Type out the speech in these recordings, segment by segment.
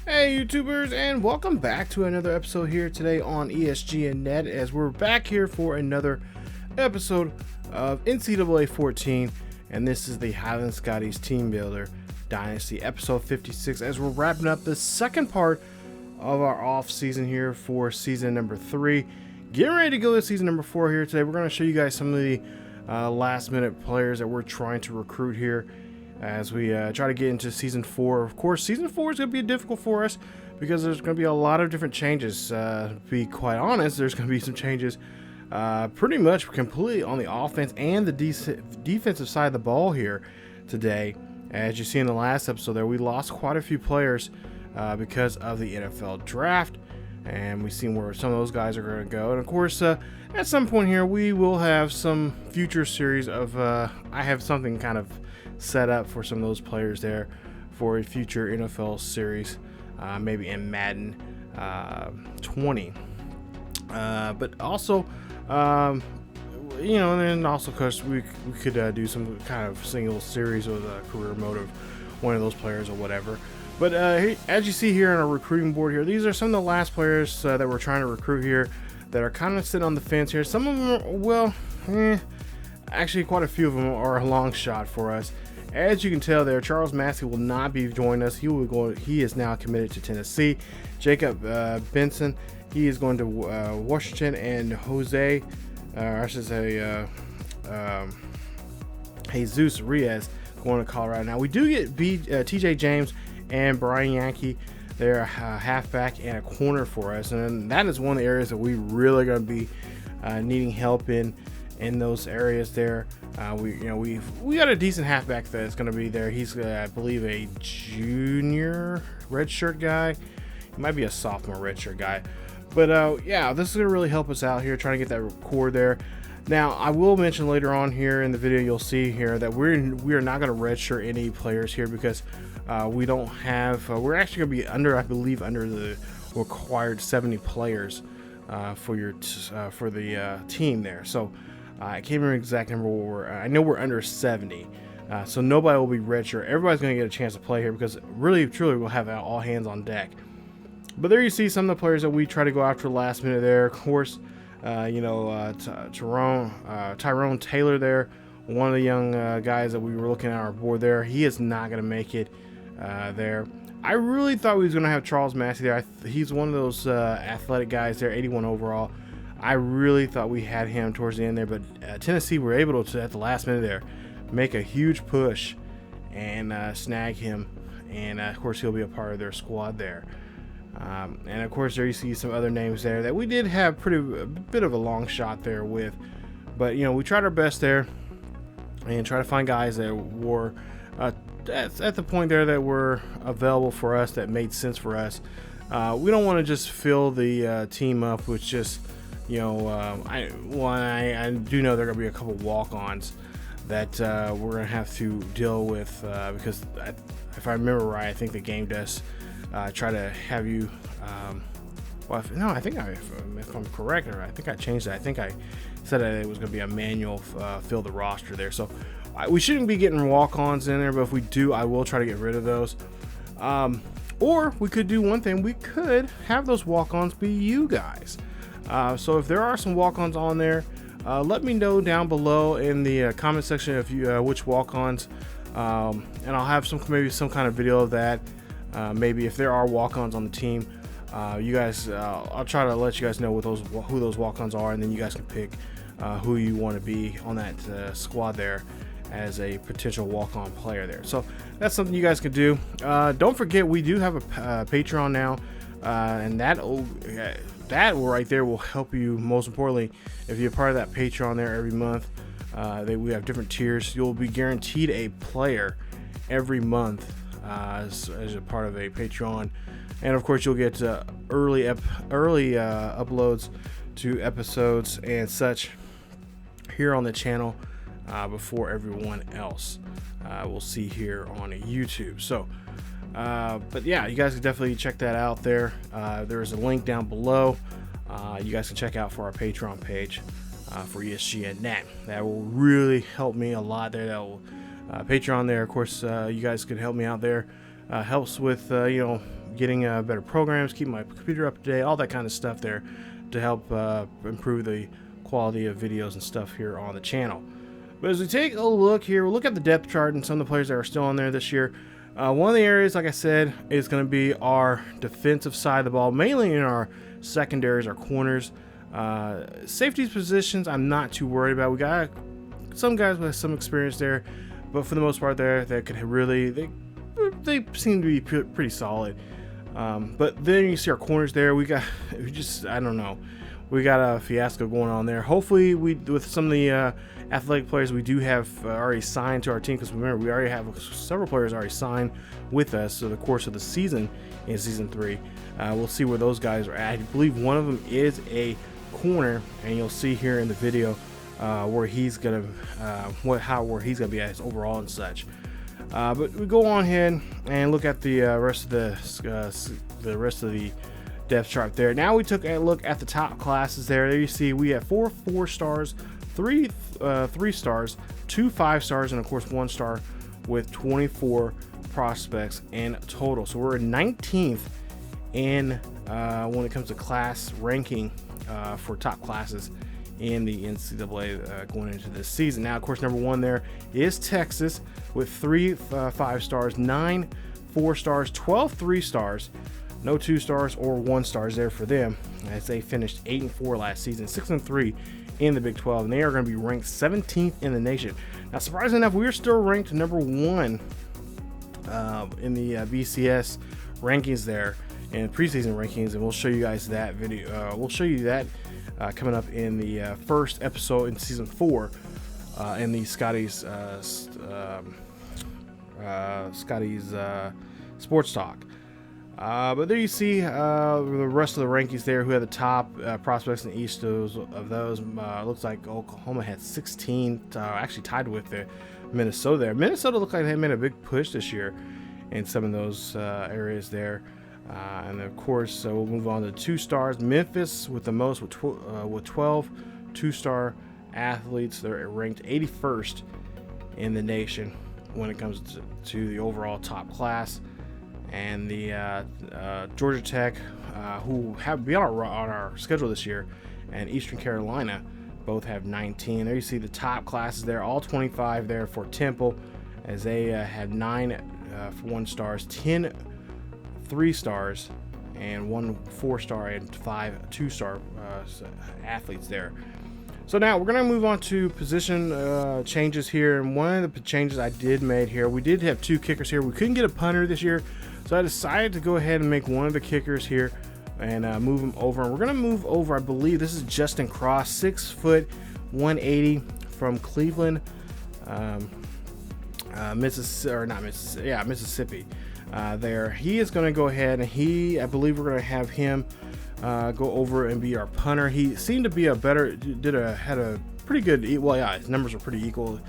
Hey YouTubers, and welcome back to another episode here today on ESGNet, as we're back here for another episode of NCAA 14, and this is the Highland Scotties Team Builder Dynasty episode 56, as we're wrapping up the second part of our off season here for season number 3. Getting ready to go to season number 4 here today. We're going to show you guys some of the last minute players that we're trying to recruit here as we try to get into season 4. Of course, season 4 is going to be difficult for us because there's going to be a lot of different changes. To be quite honest, there's going to be some changes pretty much completely on the offense and the defensive side of the ball here today. As you see in the last episode there, we lost quite a few players because of the NFL draft, and we've seen where some of those guys are going to go. And of course, at some point here, we will have some future series of I have something kind of set up for some of those players there for a future NFL series, maybe in Madden 20. But also, you know, and then also because we could do some kind of single series with a career mode of one of those players or whatever. But as you see here on our recruiting board here, these are some of the last players that we're trying to recruit here that are kind of sitting on the fence here. Some of them are, well, actually quite a few of them are a long shot for us. As you can tell there, Charles Massey will not be joining us. He is now committed to Tennessee. Jacob Benson, he is going to Washington, and Jose, I should say Jesus Reyes going to Colorado. Now we do get TJ James and Brian Yankee. They're a halfback and a corner for us, and that is one of the areas that we really going to be needing help in those areas there. We got a decent halfback that's going to be there. He's I believe a junior redshirt guy. He might be a sophomore redshirt guy, but yeah, this is going to really help us out here trying to get that core there. Now I will mention later on here in the video, you'll see here that we are not going to redshirt any players here because we don't have we're actually going to be under, I believe, under the required 70 players for the team there. So I can't remember the exact number. I know we're under 70, so nobody will be redshirt. Everybody's going to get a chance to play here because really, truly, we'll have all hands on deck. But there you see some of the players that we try to go after last minute there. Of course, Tyrone Taylor there, one of the young guys that we were looking at our board there. He is not going to make it there. I really thought we was going to have Charles Massey there. He's one of those athletic guys there, 81 overall. I really thought we had him towards the end there, but Tennessee were able to, at the last minute there, make a huge push and snag him. And of course, he'll be a part of their squad there. And of course, there you see some other names there that we did have a bit of a long shot there with. But, you know, we tried our best there and try to find guys that were at the point there that were available for us, that made sense for us. We don't want to just fill the team up with just, you know, I do know there are going to be a couple walk-ons that we're going to have to deal with because if I remember right, I think the game does try to have you. If I'm correct, or I think I changed that. I think I said that it was going to be a manual fill the roster there. So we shouldn't be getting walk-ons in there, but if we do, I will try to get rid of those. Or we could do one thing. We could have those walk-ons be you guys. So if there are some walk-ons on there, let me know down below in the comment section if you which walk-ons, and I'll have maybe some kind of video of that. Maybe if there are walk-ons on the team, you guys, I'll try to let you guys know who those walk-ons are, and then you guys can pick who you want to be on that squad there as a potential walk-on player there. So that's something you guys can do. Don't forget, we do have a Patreon now, and that right there will help you most importantly if you're part of that Patreon there every month. We have different tiers. You'll be guaranteed a player every month as a part of a Patreon, and of course you'll get early uploads to episodes and such here on the channel before everyone else will see here on YouTube. So but yeah, you guys can definitely check that out there. There's a link down below. You guys can check out for our Patreon page for ESGNet. That will really help me a lot there. That will Patreon there, of course. You guys could help me out there. Helps with getting better programs, keep my computer up to date, all that kind of stuff there to help improve the quality of videos and stuff here on the channel. But as we take a look here, we'll look at the depth chart and some of the players that are still on there this year. One of the areas, like I said, is going to be our defensive side of the ball, mainly in our secondaries, our corners. Safeties positions, I'm not too worried about. We got some guys with some experience there, but for the most part there, that could really, they seem to be pretty solid. But then you see our corners there. I don't know. We got a fiasco going on there. Hopefully, with some of the athletic players we do have already signed to our team, because remember, we already have several players already signed with us over the course of the season in Season 3. We'll see where those guys are at. I believe one of them is a corner, and you'll see here in the video where he's gonna where he's gonna be at his overall and such. But we go on ahead and look at the rest of the depth chart there. Now we took a look at the top classes there. There you see we have 4 4-stars, 3 3-stars, 2 5-stars, and of course 1 star with 24 prospects in total. So we're 19th in when it comes to class ranking for top classes in the NCAA going into this season. Now, of course, number 1 there is Texas with 3 5-stars, 9 4-stars, 12 3-stars, no 2-stars or 1-stars there for them, as they finished 8-4 last season, 6-3 in the Big 12, and they are going to be ranked 17th in the nation. Now, surprisingly enough, we're still ranked number 1 in the BCS rankings there, and preseason rankings, and we'll show you guys that video. We'll show you that coming up in the first episode in Season 4 in the Scotties Sports Talk. But there you see the rest of the rankings there, who had the top prospects in each of those. Looks like Oklahoma had 16, actually tied with Minnesota there. Minnesota looked like they made a big push this year in some of those areas there. And of course, we'll move on to 2-stars. Memphis with the most, with 12 2-star athletes. They're ranked 81st in the nation when it comes to the overall top class. And the Georgia Tech, who have been on our schedule this year, and Eastern Carolina both have 19. There you see the top classes there, all 25 there for Temple, as they had 9 1-stars, 10 3-stars, and 1 4-star and 5 2-star athletes there. So now we're going to move on to position changes here. And one of the changes I did make here, we did have 2 kickers here. We couldn't get a punter this year, so I decided to go ahead and make one of the kickers here and move him over. And we're going to move over, I believe this is Justin Cross, 6 foot 180 from Cleveland, Mississippi. There, he is going to go ahead and I believe we're going to have him go over and be our punter. He seemed to be had a pretty good, well, yeah, his numbers are pretty equal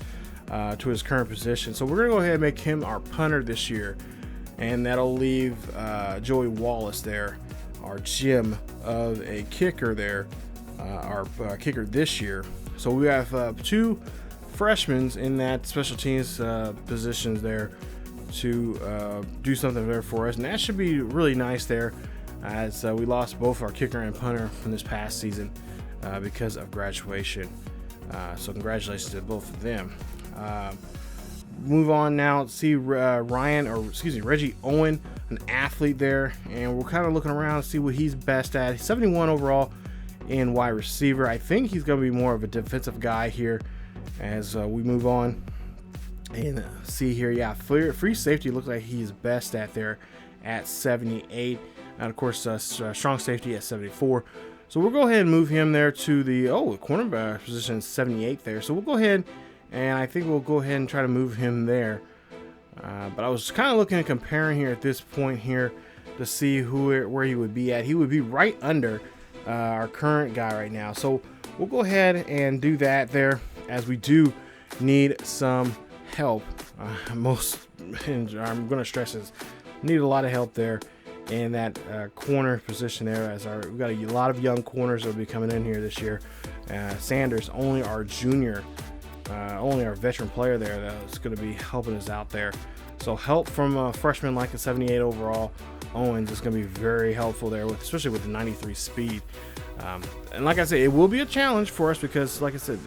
to his current position. So we're going to go ahead and make him our punter this year, and that'll leave Joey Wallace there, our gem of a kicker there, our kicker this year. So we have 2 freshmen in that special teams positions there to do something there for us, and that should be really nice there, as we lost both our kicker and punter from this past season because of graduation. So congratulations to both of them. Move on now. See Reggie Owen, an athlete there, and we're kind of looking around to see what he's best at. He's 71 overall in wide receiver. I think he's going to be more of a defensive guy here as we move on. And see here, yeah, free safety looks like he's best at there at 78. And of course, strong safety at 74. So we'll go ahead and move him there to the cornerback position, 78 there. So we'll go ahead, and I think we'll go ahead and try to move him there. But I was kind of looking at comparing here at this point here to see where he would be at. He would be right under our current guy right now. So we'll go ahead and do that there, as we do need some help. I'm going to stress this, need a lot of help there in that corner position there, as we've got a lot of young corners that will be coming in here this year. Sanders, only our junior, only our veteran player there that's going to be helping us out there. So help from a freshman like a 78 overall Owens is going to be very helpful there, especially with the 93 speed. And like I said, it will be a challenge for us because, like I said,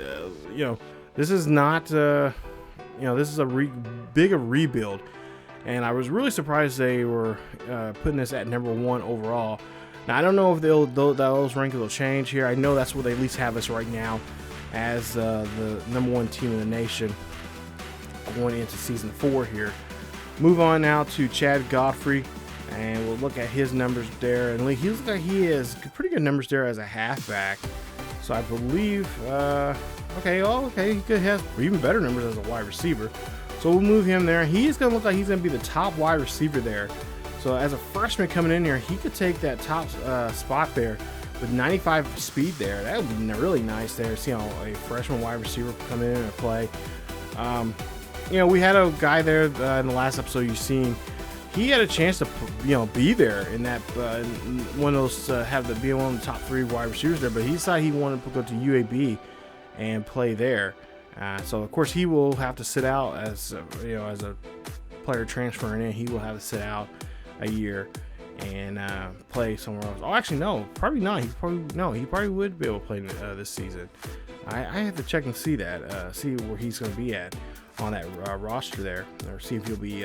this is not, this is a big rebuild. And I was really surprised they were putting this at #1 overall. Now, I don't know if those rankings will change here. I know that's where they at least have us right now as the #1 team in the nation going into season 4 here. Move on now to Chad Godfrey, and we'll look at his numbers there. And he looks like he has pretty good numbers there as a halfback. So I believe, he could have even better numbers as a wide receiver. So we'll move him there. He's going to look like he's going to be the top wide receiver there. So as a freshman coming in here, he could take that top spot there with 95 speed there. That would be really nice there. See how a freshman wide receiver come in and play. We had a guy there in the last episode you've seen. He had a chance to, be there in that one of those be one of the top 3 wide receivers there. But he decided he wanted to go to UAB and play there. So of course he will have to sit out as as a player transferring in. He will have to sit out a year and play somewhere else. Oh, actually no, probably not. He probably would be able to play this season. I have to check and see that, see where he's going to be at on that roster there, or see if he'll be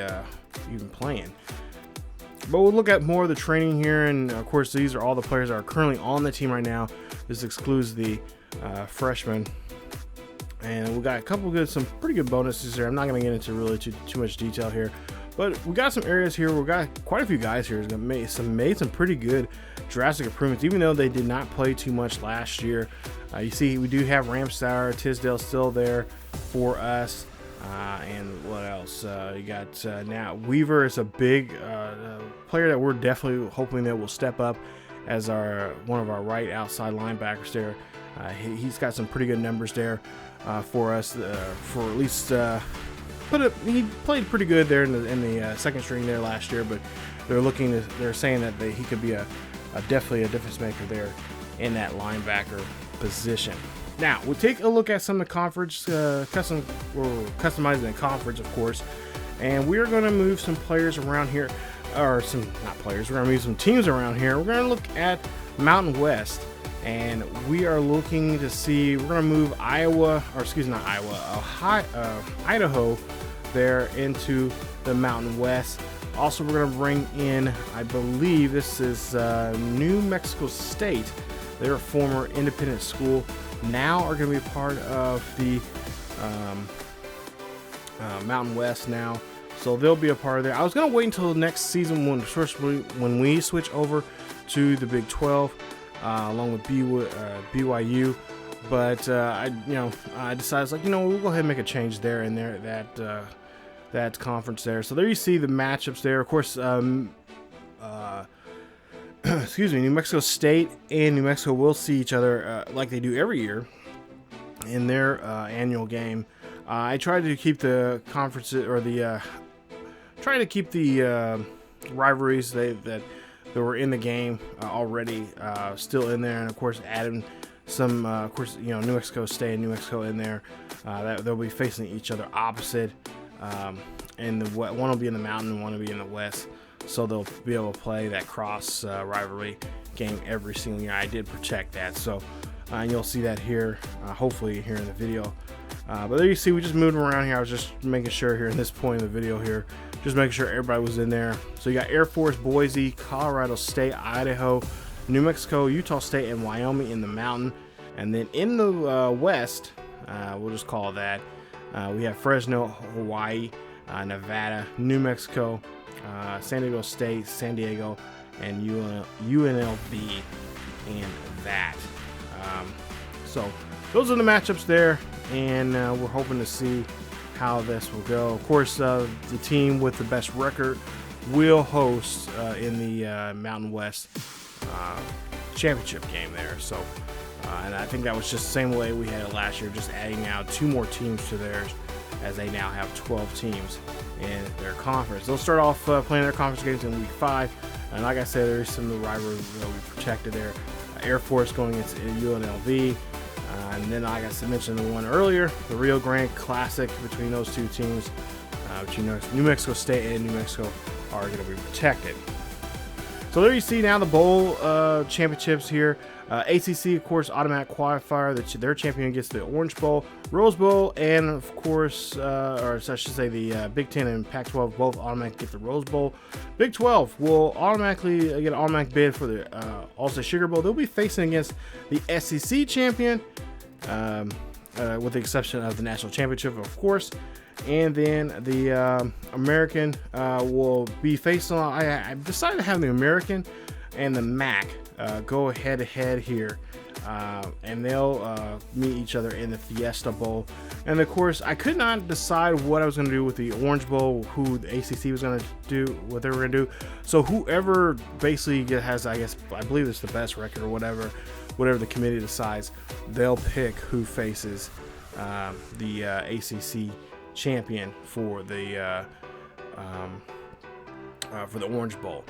even playing. But we'll look at more of the training here, and of course these are all the players that are currently on the team right now. This excludes the freshmen. And we got some pretty good bonuses here. I'm not going to get into really too much detail here, but we got some areas here. We got quite a few guys here that made some pretty good drastic improvements, even though they did not play too much last year. You see, we do have Ramsauer, Tisdale still there for us, and what else? You got now Weaver is a big player that we're definitely hoping that will step up as one of our right outside linebackers there. He's got some pretty good numbers there for us, for at least he played pretty good there in the second string there last year. But they're saying that he could be definitely a difference maker there in that linebacker position. Now we'll take a look at some of the conference customizing the conference, of course, and we are going to move some players around here, or not players. We're going to move some teams around here. We're going to look at Mountain West. And we are looking to see, we're going to move Idaho there into the Mountain West. Also, we're going to bring in, I believe this is New Mexico State. They're a former independent school. Now are going to be part of the Mountain West now. So they'll be a part of there. I was going to wait until the next season when we switch over to the Big 12. Along with BYU, but I decided we'll go ahead and make a change there and there that conference there. So there you see the matchups there. Of course, New Mexico State and New Mexico will see each other like they do every year in their annual game. I tried to keep the conferences rivalries that were in the game already still in there, and of course adding some New Mexico State and New Mexico in there, that they'll be facing each other opposite, and one will be in the mountain and one will be in the west, so they'll be able to play that cross rivalry game every single year. I did protect that, so and you'll see that here hopefully here in the video. But there you see, we just moved around here. I was just making sure here in this point in the video here, just making sure everybody was in there. So you got Air Force, Boise, Colorado State, Idaho, New Mexico, Utah State, and Wyoming in the mountain. And then in the west, we'll just call it that, we have Fresno, Hawaii, Nevada, New Mexico, San Diego State, San Diego, and UNLV in that. So those are the matchups there, and we're hoping to see how this will go. Of course, the team with the best record will host in the Mountain West championship game there. So, and I think that was just the same way we had it last year, just adding now 2 more teams to theirs, as they now have 12 teams in their conference. They'll start off playing their conference games in week 5, and like I said, there's some of the rivalry that we protected there. Air Force going against UNLV, and then like I mentioned the one earlier, the Rio Grande Classic between those 2 teams. But New Mexico State and New Mexico are going to be protected. So there you see now the bowl championships here. ACC, of course, automatic qualifier. Their champion gets the Orange Bowl, Rose Bowl, and of course, or I should say the Big Ten and Pac-12 both automatically get the Rose Bowl. Big 12 will automatically get an automatic bid for the All-State Sugar Bowl. They'll be facing against the SEC champion, with the exception of the national championship, of course. And then the American will be facing on. I decided to have the American and the MAC go head to head here, and they'll meet each other in the Fiesta Bowl. And of course, I could not decide what I was going to do with the Orange Bowl, who the ACC was going to do, what they were going to do. So whoever basically has, I believe it's the best record or whatever the committee decides, they'll pick who faces the ACC champion for the Orange Bowl.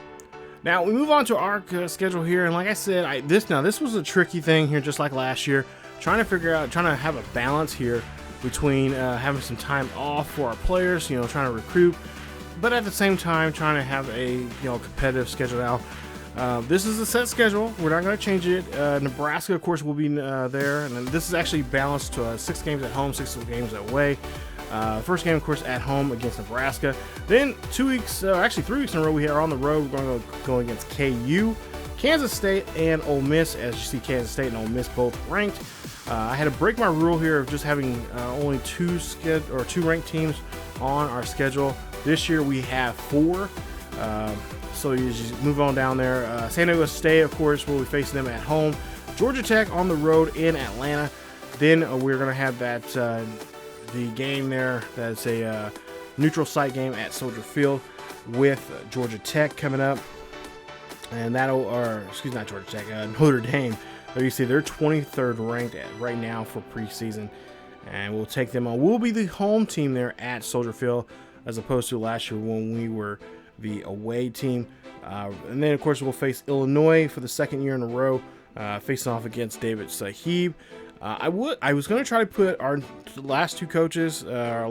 Now we move on to our schedule here, and like I said, this was a tricky thing here, just like last year, trying to have a balance here between having some time off for our players, trying to recruit, but at the same time trying to have a competitive schedule now. This is a set schedule. We're not going to change it. Nebraska, of course, will be there, and this is actually balanced to 6 games at home, 6 games away. First game, of course, at home against Nebraska. Then 3 weeks in a row, we are on the road. We're going to go against KU, Kansas State, and Ole Miss. As you see, Kansas State and Ole Miss both ranked. I had to break my rule here of just having only 2 ranked teams on our schedule. This year we have 4. So you just move on down there. San Diego State, of course, we'll be facing them at home. Georgia Tech on the road in Atlanta. Then we're going to have that the game there. That's a neutral site game at Soldier Field with Georgia Tech coming up. And not Georgia Tech, Notre Dame. There you see they're 23rd ranked right now for preseason. And we'll take them on. We'll be the home team there at Soldier Field as opposed to last year when we were the away team. And then, of course, we'll face Illinois for the 2nd year in a row, facing off against David Sahib. I was going to try to put our last 2 coaches, our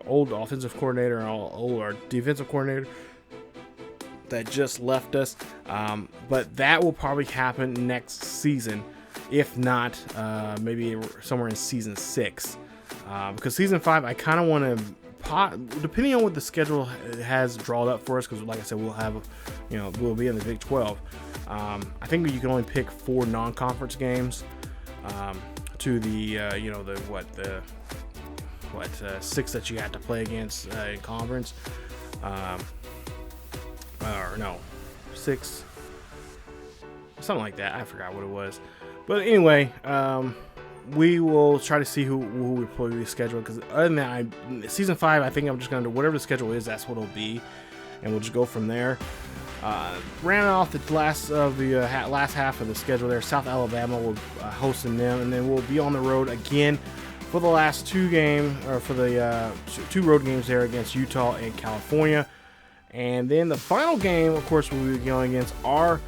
old offensive coordinator and our defensive coordinator that just left us, but that will probably happen next season, if not maybe somewhere in season 6, because season 5 I kind of want to, depending on what the schedule has drawn up for us, because like I said, we'll be in the Big 12. I think you can only pick 4 non-conference games to the 6 that you have to play against in conference, or no, 6, something like that. I forgot what it was, but anyway, we will try to see who we probably schedule, because other than that, season 5, I think I'm just going to do whatever the schedule is, that's what it'll be, and we'll just go from there. Ran off the last half of the schedule there. South Alabama will hosting them, and then we'll be on the road again for the last 2 games, or for the 2 road games there against Utah and California. And then the final game, of course, we'll be going against our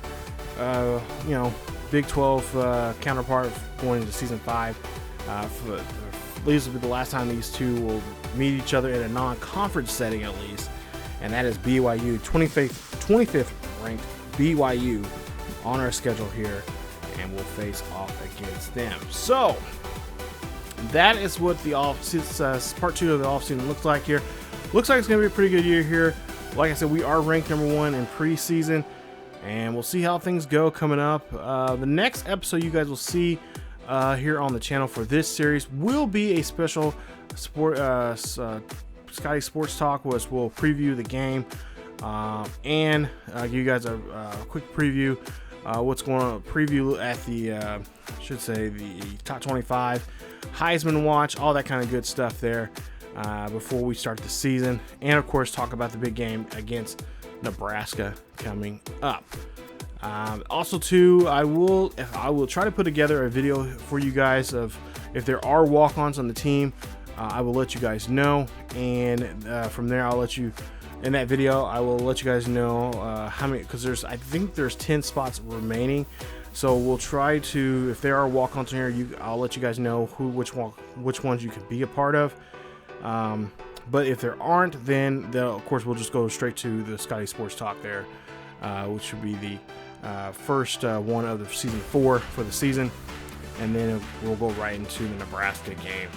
Big 12 counterpart going into season 5. These will be the last time these 2 will meet each other in a non-conference setting, at least. And that is BYU, 25th ranked BYU on our schedule here, and we'll face off against them. So that is what the part 2 of the offseason looks like here. Looks like it's going to be a pretty good year here. Like I said, we are ranked number 1 in preseason, and we'll see how things go coming up. The next episode you guys will see here on the channel for this series will be a special Scotty Sports Talk, which will preview the game and give you guys a quick preview what's going on, preview at the top 25, Heisman watch, all that kind of good stuff there before we start the season, and of course talk about the big game against Nebraska coming up. Also too, I will try to put together a video for you guys of if there are walk-ons on the team. I will let you guys know, and from there I'll let you, in that video I will let you guys know how many, because I think there's 10 spots remaining, so we'll try to, if there are walk-ons in here, I'll let you guys know which ones you could be a part of. But if there aren't, then of course we'll just go straight to the Scotty Sports Talk there, which would be the first one of the season 4 for the season, and then we'll go right into the Nebraska game.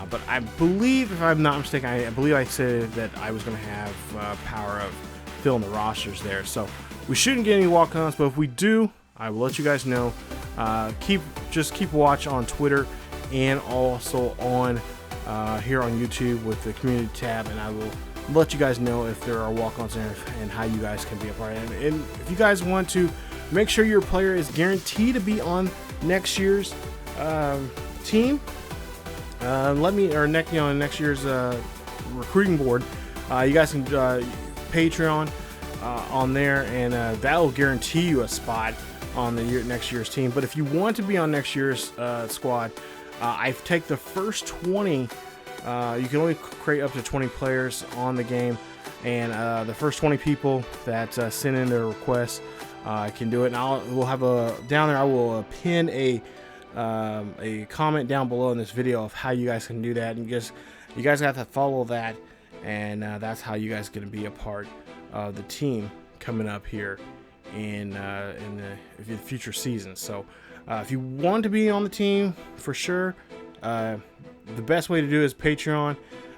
But I believe, if I'm not mistaken, I believe I said that I was going to have power of filling the rosters there. So we shouldn't get any walk-ons, but if we do, I will let you guys know. Just keep watch on Twitter and also on here on YouTube with the community tab, and I will let you guys know if there are walk-ons there and how you guys can be a part of it. And if you guys want to make sure your player is guaranteed to be on next year's team, next year's recruiting board, you guys can Patreon on there, and that will guarantee you a spot on the next year's team. But if you want to be on next year's squad, I take the first 20. You can only create up to 20 players on the game, and the first 20 people that send in their requests can do it. And we'll have down there. I will pin a comment down below in this video of how you guys can do that, and you guys have to follow that, and that's how you guys are going to be a part of the team coming up here in the future seasons. So if you want to be on the team for sure, the best way to do it is Patreon.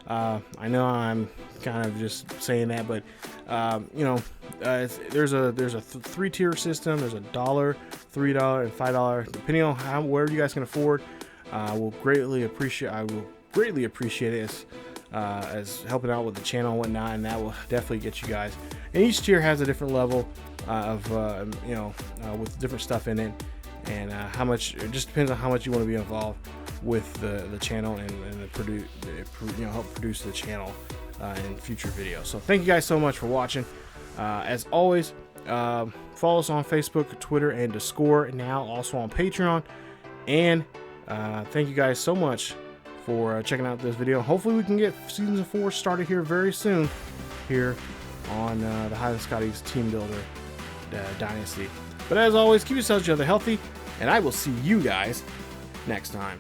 I know I'm kind of just saying that, but there's a 3-tier system. There's $1, $3, and $5, depending on where you guys can afford. I will greatly appreciate it as helping out with the channel and whatnot, and that will definitely get you guys. And each tier has a different level of with different stuff in it, and how much. It just depends on how much you want to be involved with the channel and help produce the channel in future videos. So thank you guys so much for watching. As always, follow us on Facebook, Twitter, and Discord. Now also on Patreon. And thank you guys so much for checking out this video. Hopefully we can get season 4 started here very soon here on the Highland Scotties Team Builder Dynasty. But as always, keep yourselves healthy, and I will see you guys next time.